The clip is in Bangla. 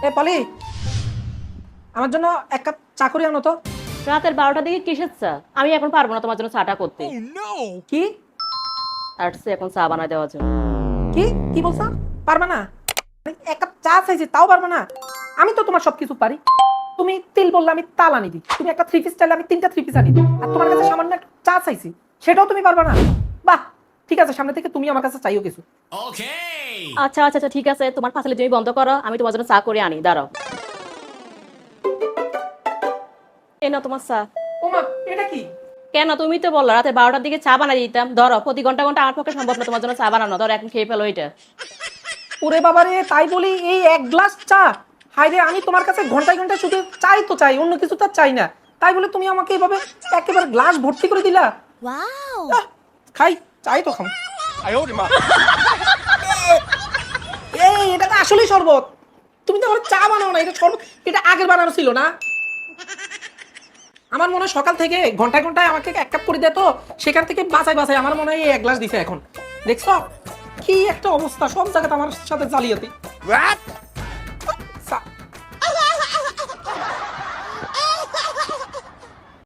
এ পলি, আমার জন্য এক কাপ চা করে আনো তো। রাতের 12টার দিকে কিসের চা? আমি এখন পারবো না তোমার জন্য চাটা করতে। কি আর সে এখন চা বানায় দেওয়ার জন্য। কি কি বলছো? পারবা না? এক কাপ চা চাইছি তাও পারবা না? আমি তো তোমার সবকিছু পারি। তুমি তিল বললে আমি তাল আনি দিই, তুমি একটা থ্রি পিস চাইলে আমি তিনটা থ্রি পিস আনি দিই, আর তোমার কাছে সামান্য একটা চা চাইছি সেটাও তুমি পারবা না? বাহ, ঠিক আছে, সামনে থেকে তুমি আমার কাছে চাইও কিছু। আচ্ছা আচ্ছা আচ্ছা, ঠিক আছে, তোমার পাঁচালি তুমি বন্ধ করো, আমি তোমার জন্য চা করে আনি, দাঁড়াও। এই নাও তোমার চা। ওমা, এটা কি? কেন, তুমি তো বললো রাতে 12টার দিকে চা বানাই দিতাম। ধরো, প্রতি ঘন্টা ঘন্টা আমার পক্ষে সম্ভব না তোমার জন্য চা বানানো। ধরো, এখন খেয়ে ফেলো এটা। ওরে বাবা রে, তাই বলি এই এক গ্লাস চা? হাই রে, আমি তোমার কাছে ঘন্টায় ঘন্টায় শুধু চাই তো চাই, অন্য কিছু তো চাই না। তাই বলে তুমি আমাকে এভাবে একেবারে গ্লাস ভর্তি করে দিলা? আহ, খাই, চাই তো খাম। এই, এটা তো আসলেই শরবত। তুমি তো আমার চা বানাও না, এটা শরবত। এটা আগের বানানো ছিল না? আমার মনে হয় সকাল থেকে ঘন্টায় ঘন্টায় আমাকে এক কাপ করে দিত, সেখান থেকে বাঁচাই বাঁচাই আমার মনে হয় এই এক গ্লাস দিছে এখন। দেখছো কি একটা অবস্থা, সব জায়গাতে আমার সাথে জালিয়াতি।